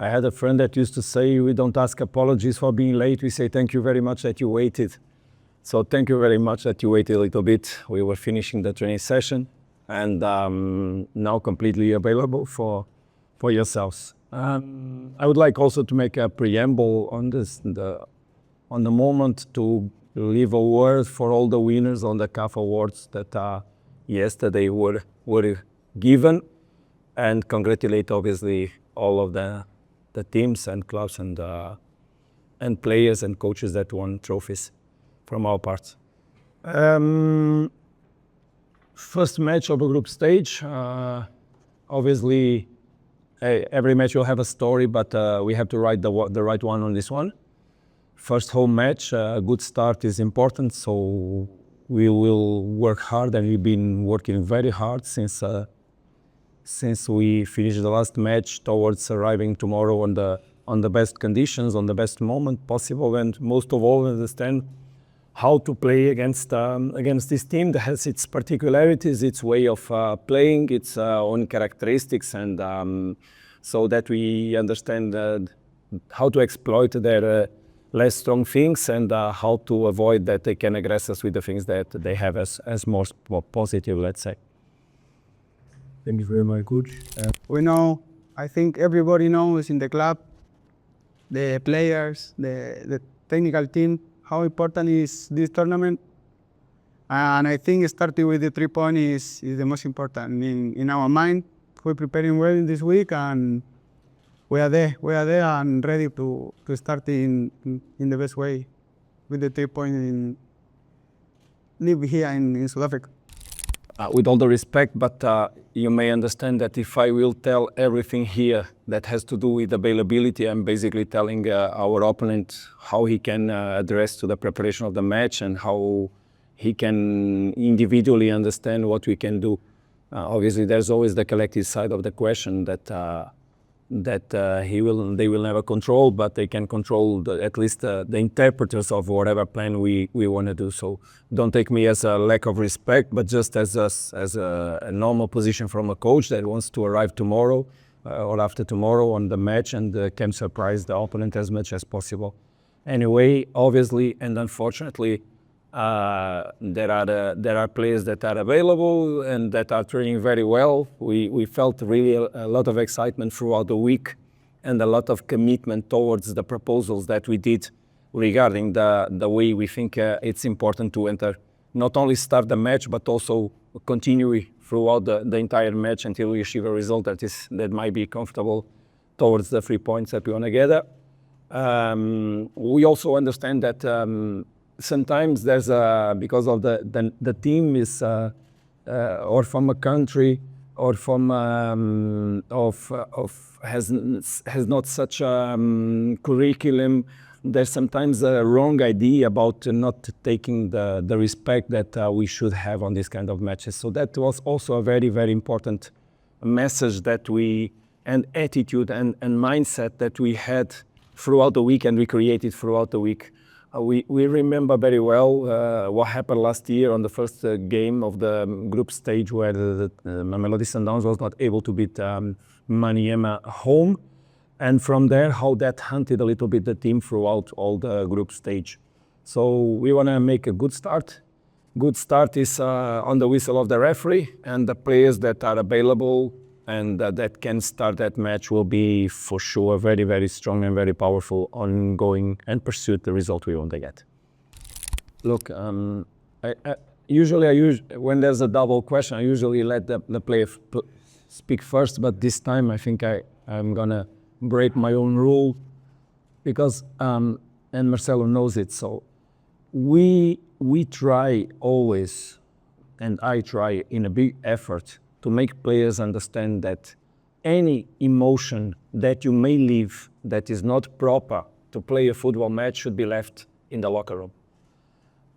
I had a friend that used to say, we don't ask apologies for being late, we say thank you very much that you waited. So thank you very much that you waited a little bit. We were finishing the training session and now completely available for yourselves. I would like also to make a preamble on this, on the moment to leave a word for all the winners on the CAF Awards that yesterday were given, and congratulate obviously all of the teams and clubs and players and coaches that won trophies from our part. First match of a group stage. Obviously, every match will have a story, but we have to write the right one on this one. First home match, a good start is important, so we will work hard, and we've been working very hard since we finished the last match towards arriving tomorrow on the best conditions, on the best moment possible, and most of all understand how to play against this team that has its particularities, its way of playing, its own characteristics, and so that we understand how to exploit their less strong things and how to avoid that they can aggress us with the things that they have as more positive, let's say. Thank you very much, Coach. We know, I think everybody knows in the club, the players, the technical team, how important is this tournament. And I think starting with the 3 points is the most important. In our mind, we're preparing well in this week, and we are there and ready to start in the best way with the 3 points live here in South Africa. With all the respect, but you may understand that if I will tell everything here that has to do with availability, I'm basically telling our opponent how he can address to the preparation of the match and how he can individually understand what we can do. Obviously, there's always the collective side of the question that they will never control, but they can control at least the interpreters of whatever plan we want to do. So don't take me as a lack of respect, but just as a normal position from a coach that wants to arrive tomorrow or after tomorrow on the match and can surprise the opponent as much as possible. Anyway, obviously and unfortunately, there are players that are available and that are training very well. We felt really a lot of excitement throughout the week and a lot of commitment towards the proposals that we did regarding the way we think it's important to enter, not only start the match, but also continue throughout the entire match until we achieve a result that might be comfortable towards the 3 points that we want to gather. We also understand that sometimes there's because of the team is or from a country or from has not such a curriculum. There's sometimes a wrong idea about not taking the respect that we should have on these kind of matches. So that was also a very, very important message that and attitude and mindset that we had throughout the week and we created throughout the week. We remember very well what happened last year on the first game of the group stage where the Mamelodi Sundowns was not able to beat Maniema home. And from there, how that hunted a little bit the team throughout all the group stage. So we want to make a good start. Good start is on the whistle of the referee, and the players that are available and that can start that match will be for sure very, very strong and very powerful on going and pursue the result we want to get. Look, usually when there's a double question, I usually let the player speak first, but this time I think I'm gonna break my own rule because, and Marcelo knows it, so we try always, and I try in a big effort to make players understand that any emotion that you may leave that is not proper to play a football match should be left in the locker room.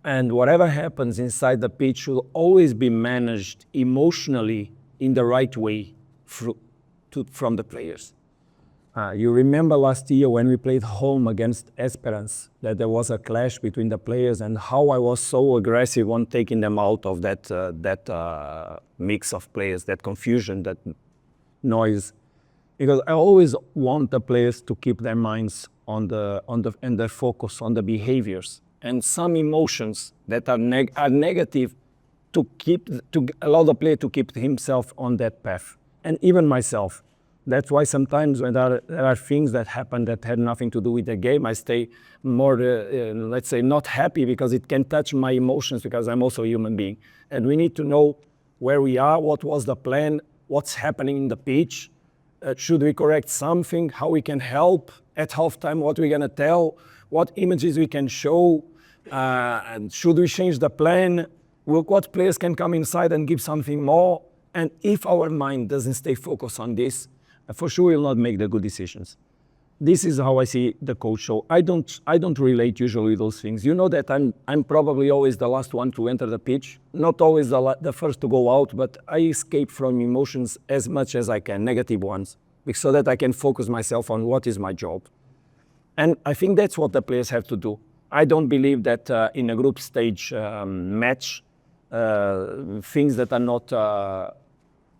And whatever happens inside the pitch should always be managed emotionally in the right way from the players. You remember last year when we played home against Aspirations that there was a clash between the players and how I was so aggressive on taking them out of that mix of players, that confusion, that noise. because I always want the players to keep their minds on and their focus on the behaviors and some emotions that are negative to allow the player to keep himself on that path, and even myself. That's why sometimes when there are things that happen that had nothing to do with the game, I stay more, let's say, not happy because it can touch my emotions because I'm also a human being. And we need to know where we are, what was the plan, what's happening in the pitch, should we correct something, how we can help at halftime, what we're gonna tell, what images we can show, and should we change the plan, what players can come inside and give something more. And if our mind doesn't stay focused on this, for sure we'll not make the good decisions. This is how I see the coach show. I don't relate usually those things. You know that I'm probably always the last one to enter the pitch, not always the first to go out, but I escape from emotions as much as I can, negative ones, so that I can focus myself on what is my job. And I think that's what the players have to do. I don't believe that in a group stage match, things that are not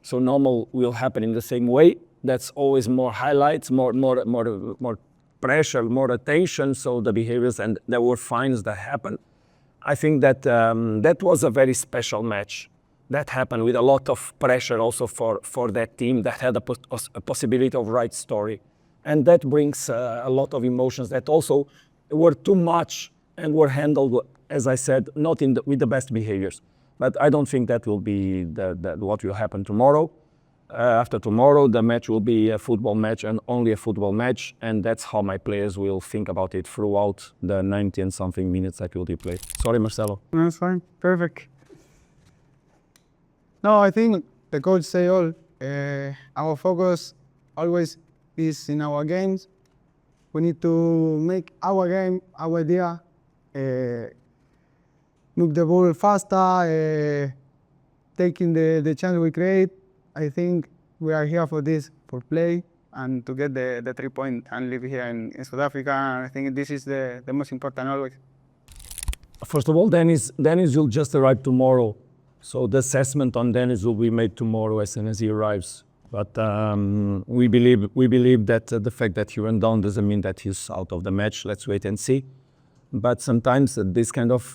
so normal will happen in the same way. That's always more highlights, more pressure, more attention. So the behaviors, and there were fines that happened. I think that that was a very special match. That happened with a lot of pressure also for that team that had a possibility of right story. And that brings a lot of emotions that also were too much and were handled, as I said, not with the best behaviors. But I don't think that will be what will happen tomorrow. After tomorrow, the match will be a football match and only a football match, and that's how my players will think about it throughout the 90 and something minutes that will be played. Sorry, Marcelo. That's fine. Perfect. No, I think the coach say all. Our focus always is in our games. We need to make our game, our idea, move the ball faster, taking the chance we create. I think we are here for this, for play, and to get the 3 points and live here in South Africa. And I think this is the most important always. First of all, Dennis will just arrive tomorrow. So the assessment on Dennis will be made tomorrow as soon as he arrives. But we believe that the fact that he went down doesn't mean that he's out of the match. Let's wait and see. But sometimes this kind of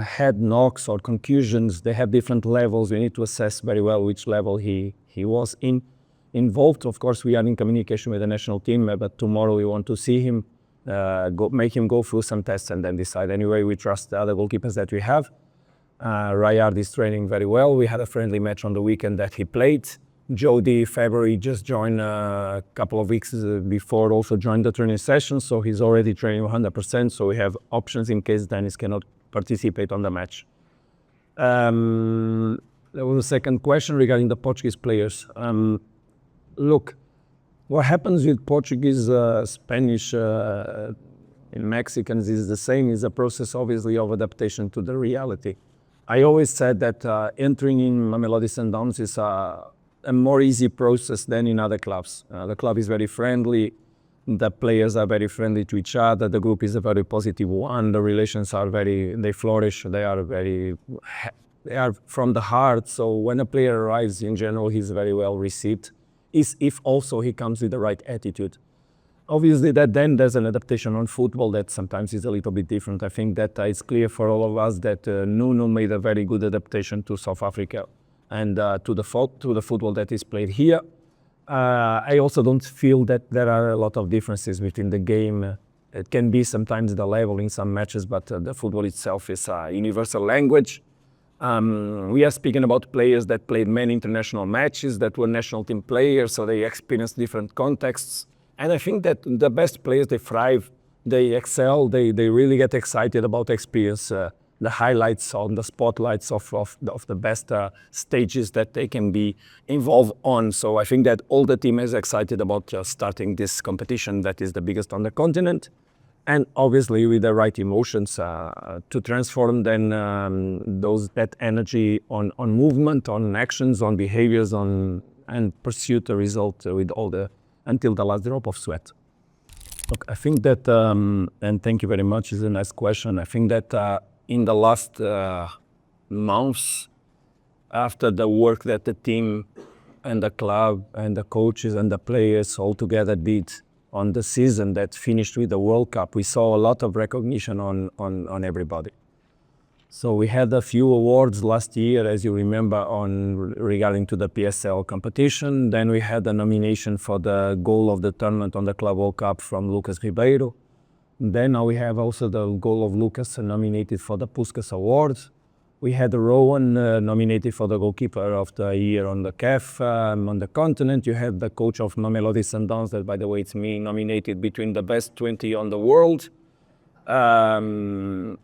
head knocks or concussions, they have different levels. We need to assess very well which level he was involved. Of course, we are in communication with the national team, but tomorrow we want to see him, make him go through some tests and then decide. Anyway, we trust the other goalkeepers that we have. Rayard is training very well. We had a friendly match on the weekend that he played. Jody February just joined a couple of weeks before, also joined the training session, so he's already training 100%, so we have options in case Dennis cannot participate on the match. There was a second question regarding the Portuguese players. Look, what happens with Portuguese, Spanish, and Mexicans is the same. It's a process, obviously, of adaptation to the reality. I always said that entering in Mamelodi Sundowns is a more easy process than in other clubs. The club is very friendly, the players are very friendly to each other, the group is a very positive one, the relations are they flourish, they are from the heart. So when a player arrives, in general, he's very well received, if also he comes with the right attitude. Obviously, that then there's an adaptation on football that sometimes is a little bit different. I think that it's clear for all of us that Nuno made a very good adaptation to South Africa and to the football that is played here. I also don't feel that there are a lot of differences between the game. It can be sometimes the level in some matches, but the football itself is a universal language. We are speaking about players that played many international matches, that were national team players, so they experienced different contexts. And I think that the best players, they thrive, they excel, they really get excited about experience, the highlights on the spotlights of the best stages that they can be involved on. So I think that all the team is excited about starting this competition that is the biggest on the continent. And obviously with the right emotions to transform then that energy on movement, on actions, on behaviors, and pursue the result with until the last drop of sweat. Look, I think that, and thank you very much, is a nice question. I think that in the last months, after the work that the team and the club and the coaches and the players all together did on the season that finished with the World Cup, we saw a lot of recognition on everybody. So we had a few awards last year, as you remember, regarding to the PSL competition. Then we had a nomination for the goal of the tournament on the Club World Cup from Lucas Ribeiro. Then now we have also the goal of Lucas nominated for the Puskas Awards. We had Rowan nominated for the goalkeeper of the year on the CAF on the continent. You had the coach of Mamelodi Sundowns, that by the way it's me, nominated between the best 20 on the world. But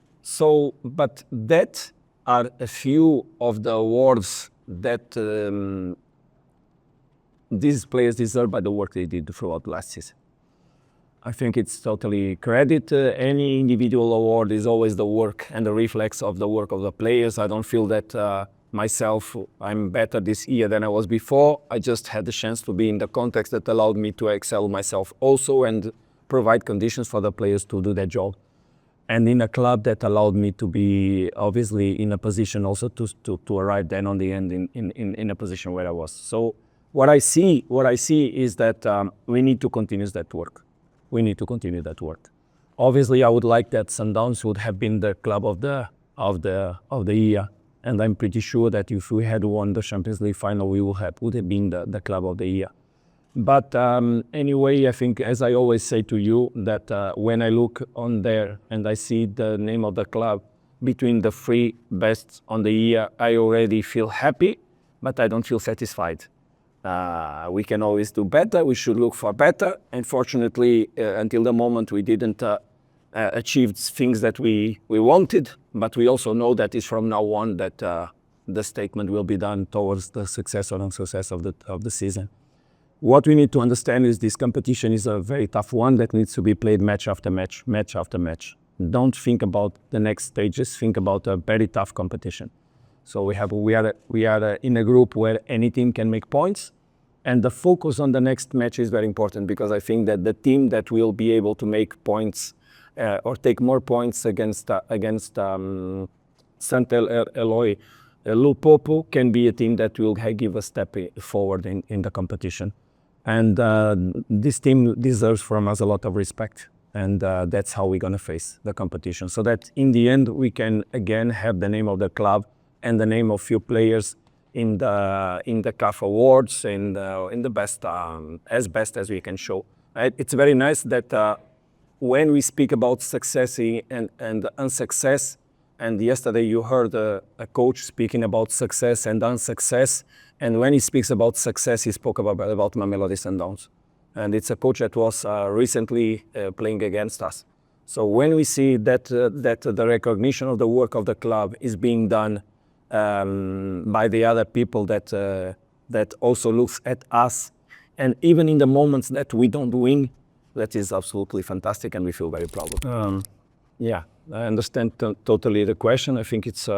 that are a few of the awards that these players deserve by the work they did throughout last season. I think it's totally credit. Any individual award is always the work and the reflex of the work of the players. I don't feel that myself, I'm better this year than I was before. I just had the chance to be in the context that allowed me to excel myself also and provide conditions for the players to do their job. And in a club that allowed me to be obviously in a position also to arrive then on the end in a position where I was. So what I see is that we need to continue that work. We need to continue that work. Obviously, I would like that Sundowns would have been the club of the year, and I'm pretty sure that if we had won the Champions League final, would have been the club of the year. But anyway, I think, as I always say to you, that when I look on there and I see the name of the club between the three best on the year, I already feel happy, but I don't feel satisfied. We can always do better. We should look for better. Unfortunately, until the moment, we didn't achieve things that we wanted. But we also know that it's from now on that the statement will be done towards the success or unsuccess of the season. What we need to understand is this competition is a very tough one that needs to be played match after match, match after match. Don't think about the next stages. Think about a very tough competition. So we are in a group where any team can make points, and the focus on the next match is very important, because I think that the team that will be able to make points or take more points against Saint-Eloi, Lupopo can be a team that will give a step forward in the competition. And this team deserves from us a lot of respect, and that's how we're going to face the competition, so that in the end we can again have the name of the club and the name of few players in the CAF awards and in the best as we can show. It's very nice that when we speak about success and unsuccess, and yesterday you heard a coach speaking about success and unsuccess, and when he speaks about success, he spoke about Mamelodi Sundowns, and it's a coach that was recently playing against us. So when we see that the recognition of the work of the club is being done by the other people that also looks at us, and even in the moments that we don't win, that is absolutely fantastic, and we feel very proud of it. Yeah, I understand totally the question. I think it's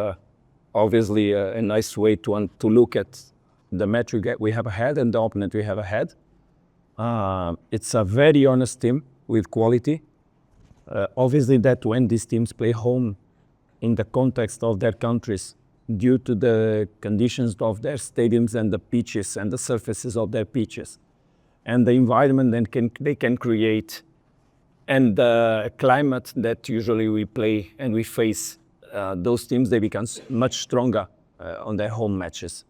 obviously a nice way to look at the match we have ahead and the opponent we have ahead. It's a very honest team with quality. Obviously that when these teams play home in the context of their countries, due to the conditions of their stadiums and the pitches and the surfaces of their pitches and the environment that they can create, and the climate that usually we play and we face, those teams, they become much stronger on their home matches.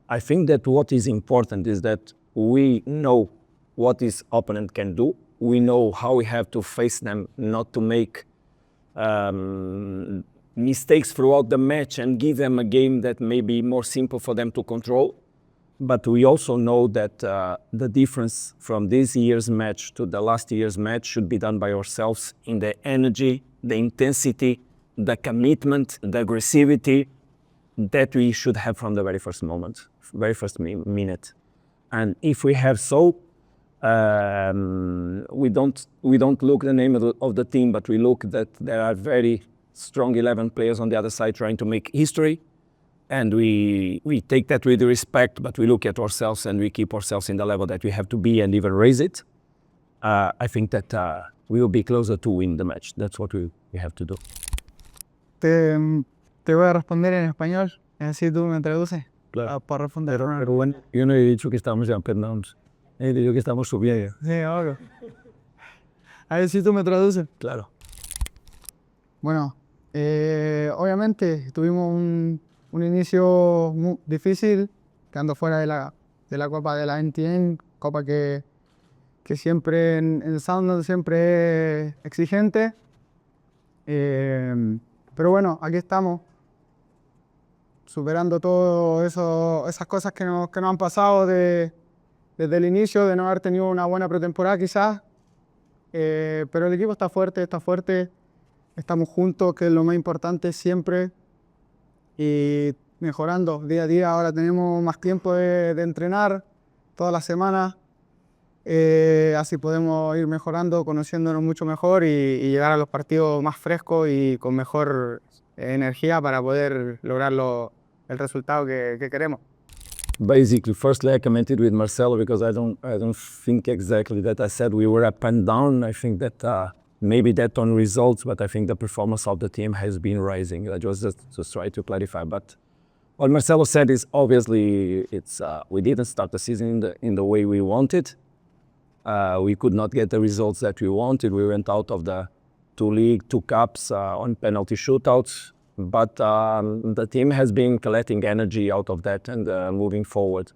I think that what is important is that we know what this opponent can do. We know how we have to face them, not to make mistakes throughout the match and give them a game that may be more simple for them to control. But we also know that the difference from this year's match to the last year's match should be done by ourselves in the energy, the intensity, the commitment, the aggressivity that we should have from the very first moment, very first minute. And if we have so, we don't look the name of the team, but we look that there are very strong 11 players on the other side trying to make history. And we take that with respect, but we look at ourselves and we keep ourselves in the level that we have to be and even raise it. I think that we will be closer to win the match. That's what we have to do. Te voy a responder en español, así tú me traduces. Claro. para responder. Pero bueno, yo no he dicho que estamos ya en Sundowns. He dicho que estamos subiendo. Sí, obvio. A ver si tú me traduces. Claro. Bueno, obviamente tuvimos un inicio muy difícil, quedando fuera de la Copa de la NTN, Copa que siempre en Sundowns siempre es exigente. Pero bueno, aquí estamos, superando todo eso, esas cosas que nos han pasado desde el inicio, de no haber tenido una buena pretemporada quizás. Pero el equipo está fuerte, estamos juntos, que es lo más importante siempre, y mejorando día a día. Ahora tenemos más tiempo de entrenar todas las semanas, así podemos ir mejorando, conociéndonos mucho mejor y llegar a los partidos más frescos y con mejor energía para poder lograr el resultado que queremos. Basically, firstly, I commented with Marcelo because I don't think exactly that I said we were up and down. I think that maybe that on results, but I think the performance of the team has been rising. I just try to clarify. But what Marcelo said is obviously we didn't start the season in the way we wanted. We could not get the results that we wanted. We went out of the two cups on penalty shootouts. But the team has been collecting energy out of that and moving forward.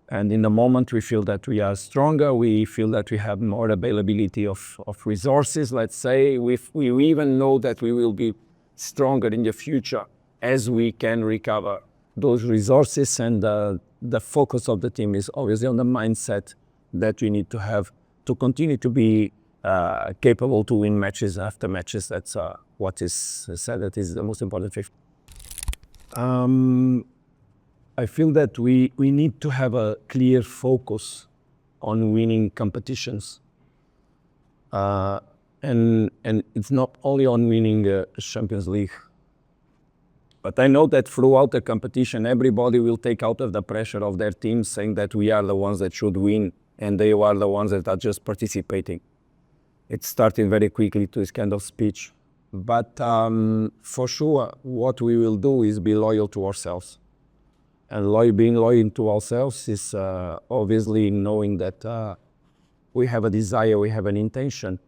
And in the moment, we feel that we are stronger. We feel that we have more availability of resources, let's say. We even know that we will be stronger in the future as we can recover those resources. And the focus of the team is obviously on the mindset that we need to have to continue to be capable to win matches after matches. That's what is said, that is the most important thing. I feel that we need to have a clear focus on winning competitions. And it's not only on winning a Champions League. But I know that throughout the competition, everybody will take out of the pressure of their team, saying that we are the ones that should win and they are the ones that are just participating. It's starting very quickly to this kind of speech. But for sure, what we will do is be loyal to ourselves. And being loyal to ourselves is obviously knowing that we have a desire, we have an intention.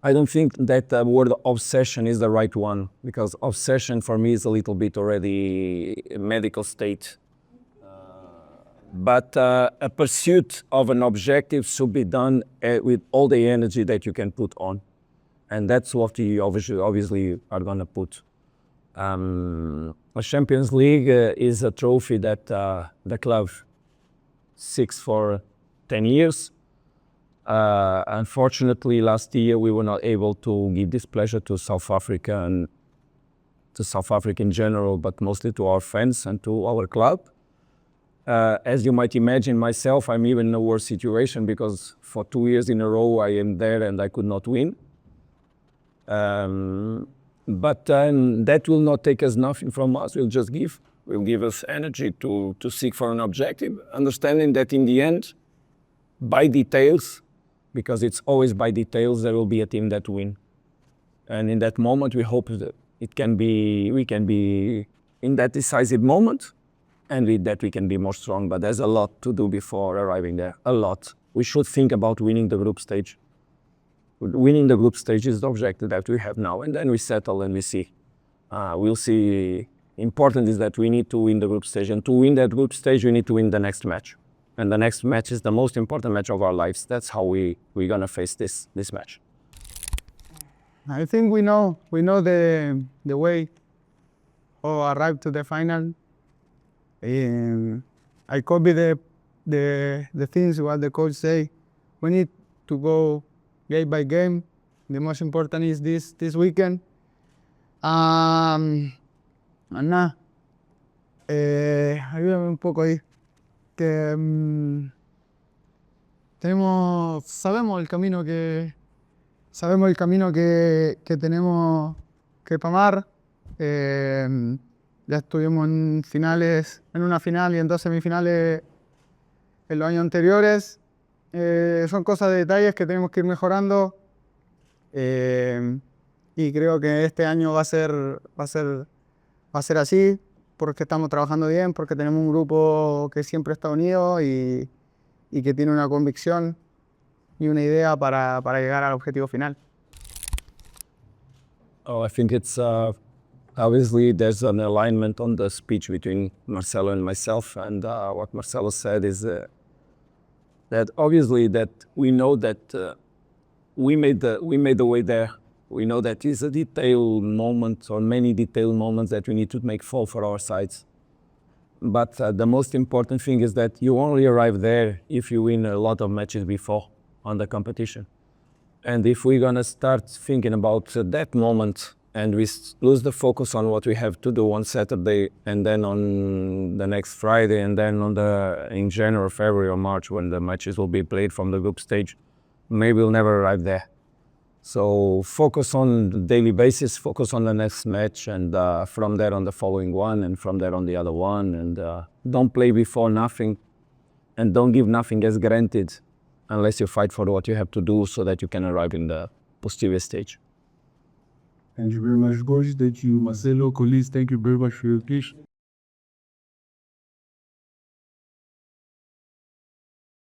I don't think that the word obsession is the right one, because obsession for me is a little bit already a medical state. But a pursuit of an objective should be done with all the energy that you can put on. And that's what we obviously are going to put. A Champions League is a trophy that the club seeks for 10 years. Unfortunately, last year we were not able to give this pleasure to South Africa and to South Africa in general, but mostly to our fans and to our club. As you might imagine, myself, I'm even in a worse situation because for 2 years in a row I am there and I could not win. But that will not take us nothing from us. Will give us energy to seek for an objective, understanding that in the end, by details, because it's always by details, there will be a team that win. And in that moment, we hope that we can be in that decisive moment, and with that we can be more strong. But there's a lot to do before arriving there, a lot. We should think about winning the group stage. Winning the group stage is the objective that we have now, and then we settle and we see. We'll see. Important is that we need to win the group stage, and to win that group stage, we need to win the next match. And the next match is the most important match of our lives. That's how we're gonna face this match. I think we know the way to arrive to the final. I copy the things what the coach say. We need to go game by game. The most important is this weekend. And nada, ayúdame un poco ahí. Que sabemos el camino que tenemos que tomar. Ya estuvimos en una final y en 2 semifinales en los años anteriores. Son cosas de detalles que tenemos que ir mejorando. Y creo que este año va a ser así. porque estamos trabajando bien, porque tenemos un grupo que siempre está unido y que tiene una convicción y una idea para llegar al objetivo final. Oh, I think it's obviously there's an alignment on the speech between Marcelo and myself, and what Marcelo said is that obviously that we know that we made the way there. We know that it's a detailed moment or many detailed moments that we need to make fall for our sides. But the most important thing is that you only arrive there if you win a lot of matches before on the competition. And if we're gonna start thinking about that moment and we lose the focus on what we have to do on Saturday and then on the next Friday and then in January, February or March when the matches will be played from the group stage, maybe we'll never arrive there. So focus on the daily basis, focus on the next match, and from there on the following one, and from there on the other one, and don't play before nothing, and don't give nothing as granted unless you fight for what you have to do so that you can arrive in the posterior stage. Thank you very much, coach. Thank you, Marcelo, colleagues. Thank you very much for your speech.